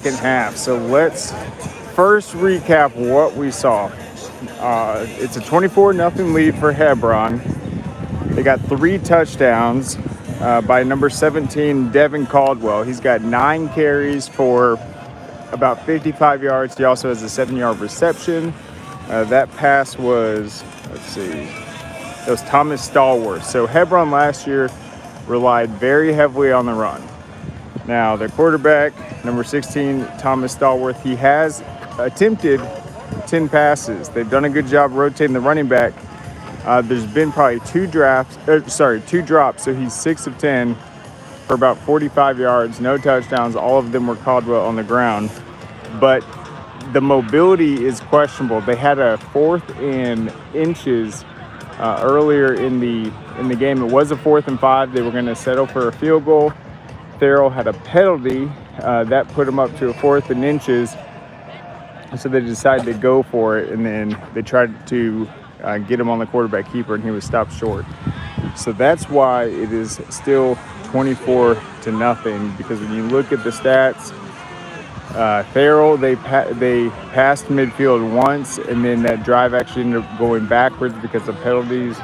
second half. So let's first recap what we saw. It's a 24-0 lead for Hebron. They got 3 touchdowns by number 17, Devin Caldwell. He's got 9 carries for about 55 yards. He also has a 7-yard reception. That pass was, it was Thomas Stallworth. So Hebron last year relied very heavily on the run. Now, their quarterback, number 16, Thomas Stallworth, he has attempted 10 passes. They've done a good job rotating the running back. There's been probably 2 drops. So he's 6 of 10 for about 45 yards, no touchdowns. All of them were Caldwell on the ground. But the mobility is questionable. They had a 4th and inches earlier in the game. It was a 4th and 5. They were going to settle for a field goal. Therrell had a penalty that put him up to a 4th and inches. So they decided to go for it, and then they tried to get him on the quarterback keeper, and he was stopped short. So that's why it is still 24-0, because when you look at the stats, Therrell, they passed midfield once, and then that drive actually ended up going backwards because of penalties.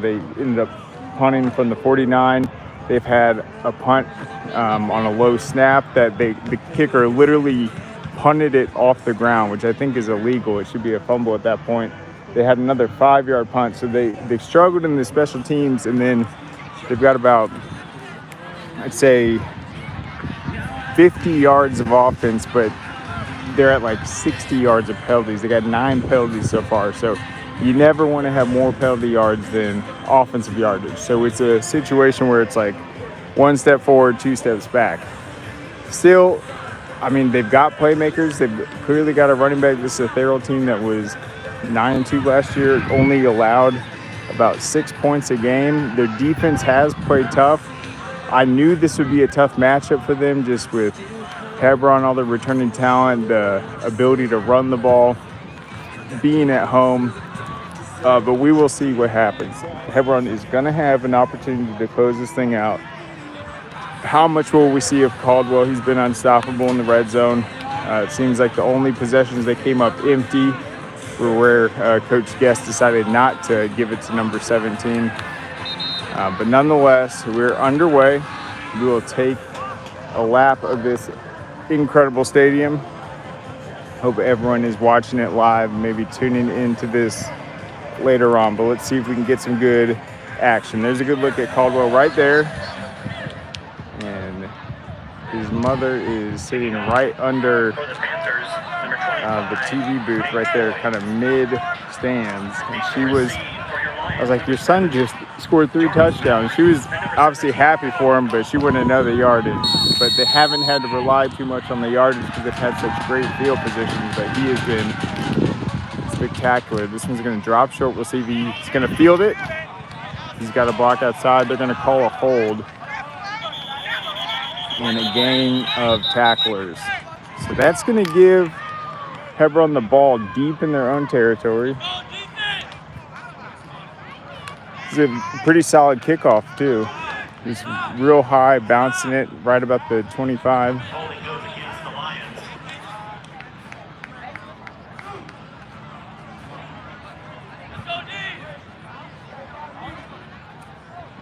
They ended up punting from the 49. They've had a punt on a low snap that the kicker literally punted it off the ground, which I think is illegal. It should be a fumble at that point. They had another 5-yard punt. So they've struggled in the special teams, and then they've got about, I'd say, 50 yards of offense, but they're at like 60 yards of penalties. They got 9 penalties so far. So you never want to have more penalty yards than offensive yardage. So it's a situation where it's like 1 step forward, 2 steps back. Still, I mean, they've got playmakers. They've clearly got a running back. This is a Therrell team that was 9-2 last year, only allowed about 6 points a game. Their defense has played tough. I knew this would be a tough matchup for them, just with Hebron, all the returning talent, the ability to run the ball, being at home. But we will see what happens. Hebron is going to have an opportunity to close this thing out. How much will we see of Caldwell? He's been unstoppable in the red zone. It seems like the only possessions that came up empty were where Coach Guest decided not to give it to number 17. But nonetheless, we're underway. We will take a lap of this incredible stadium. Hope everyone is watching it live, maybe tuning into this later on. But let's see if we can get some good action. There's a good look at Caldwell right there. And his mother is sitting right under the TV booth right there, kind of mid-stands. And I was like, your son just scored 3 touchdowns. She was obviously happy for him, but she wouldn't know the yardage. But they haven't had to rely too much on the yardage because they've had such great field positions. But he has been spectacular. This one's going to drop short. We'll see if he's going to field it. He's got a block outside. They're going to call a hold and a gain of tacklers. So that's going to give Hebron the ball deep in their own territory. It's a pretty solid kickoff, too. Just real high, bouncing it right about the 25.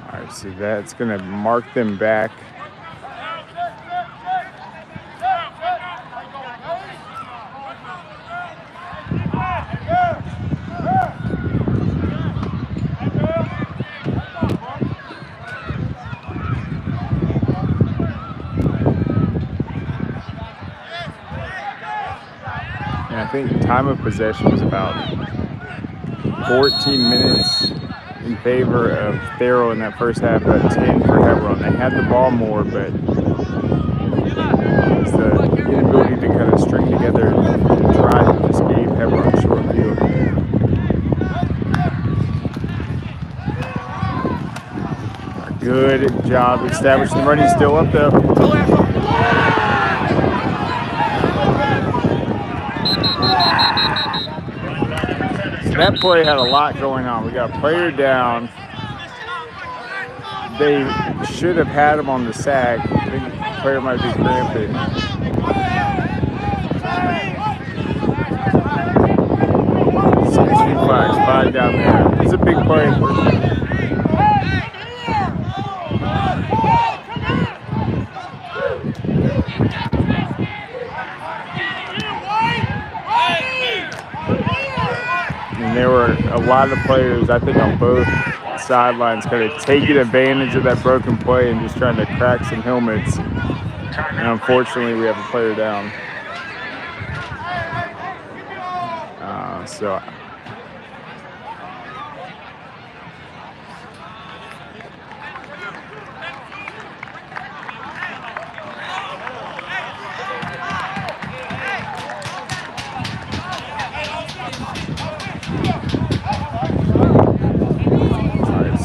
All right, so that's going to mark them back. I think time of possession was about 14 minutes in favor of Therrell in that first half, about 10 for Hebron. They had the ball more, but it's the inability to kind of string together and try to just gave Hebron a short field. Good job establishing the run. He's still up though. That play had a lot going on. We got a player down. They should have had him on the sack. I think the player might be cramping. there were a lot of players, I think, on both sidelines kind of taking advantage of that broken play and just trying to crack some helmets. And unfortunately, we have a player down. So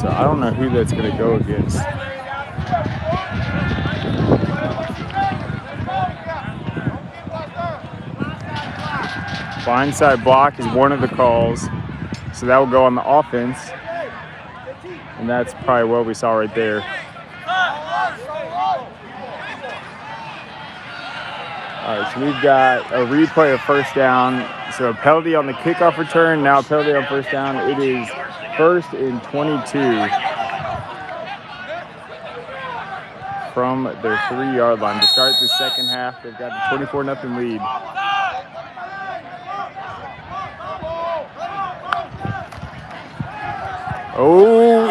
I don't know who that's going to go against. Blindside block is one of the calls, so that will go on the offense, and that's probably what we saw right there. All right, so we've got a replay of first down. So a penalty on the kickoff return, now a penalty on first down. It is 1st and 22 from their 3-yard line to start the second half. They've got a 24-0 lead. Oh,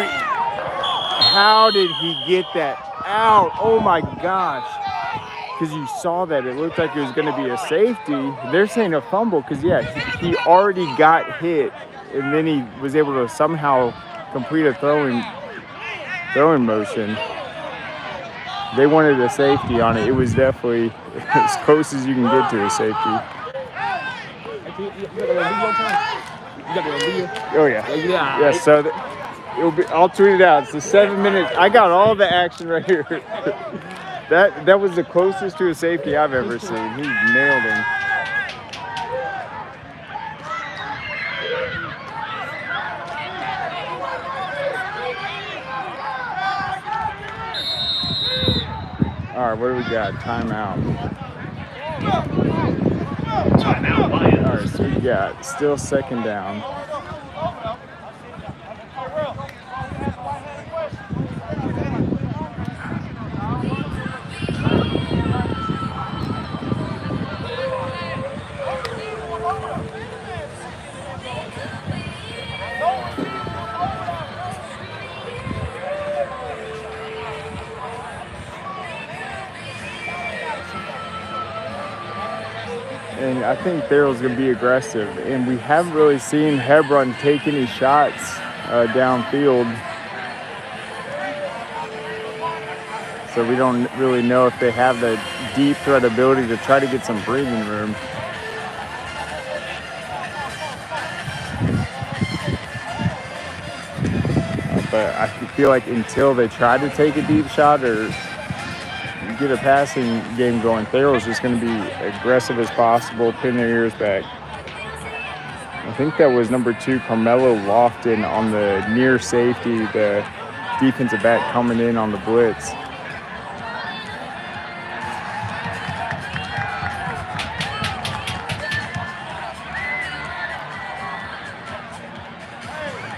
how did he get that out? Oh my gosh. Because you saw that it looked like it was going to be a safety. They're saying a fumble because, yeah, he already got hit, and then he was able to somehow complete a throwing motion. They wanted a safety on it. It was definitely as close as you can get to a safety. Oh, yeah. Yeah, so it'll be, I'll tweet it out. It's the 7 minutes. I got all the action right here. That was the closest to a safety I've ever seen. He nailed him. All right, what do we got? Timeout. All right, so we got still second down. And I think Therrell's going to be aggressive. And we haven't really seen Hebron take any shots downfield. So we don't really know if they have the deep threat ability to try to get some breathing room. But I feel like until they try to take a deep shot or get a passing game going, Therrell's just going to be aggressive as possible, pin their ears back. I think that was number 2, Carmelo Lofton on the near safety, the defensive back coming in on the blitz.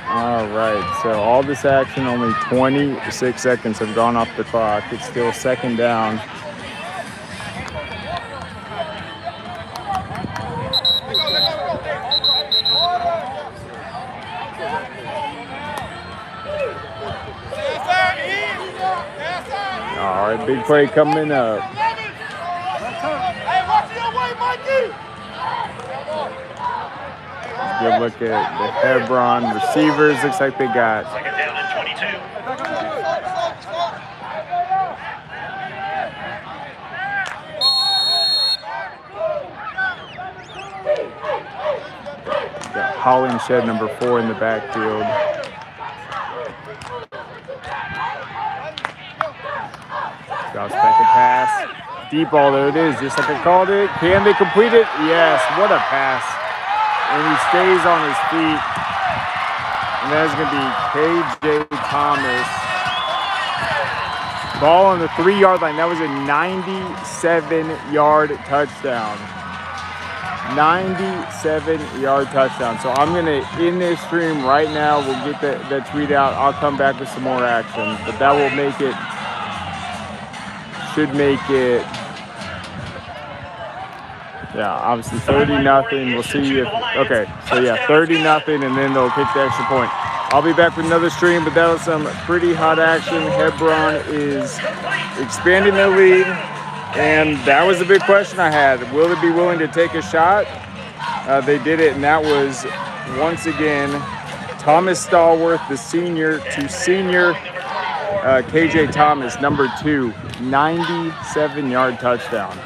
All right, so all this action, only 26 seconds have gone off the clock. It's still second down. All right, big play coming up. Good look at the Hebron receivers. Looks like they got second down and 22. Got Hollingshed, number 4, in the backfield. Got second pass. Deep ball, there it is, just like I called it. Can they complete it? Yes, what a pass. And he stays on his feet. And that's going to be K.J. Thomas. Ball on the 3-yard line. That was a 97-yard touchdown. 97-yard touchdown. So I'm going to end this stream right now. We'll get the tweet out. I'll come back with some more action. But that will make it, should make it, Yeah, obviously 30-0. We'll see if, okay, so yeah, 30-0, and then they'll kick the extra point. I'll be back with another stream, but that was some pretty hot action. Hebron is expanding their lead, and that was the big question I had. Will they be willing to take a shot? They did it, and that was, once again, Thomas Stallworth, the senior to senior KJ Thomas, number 2, 97-yard touchdown.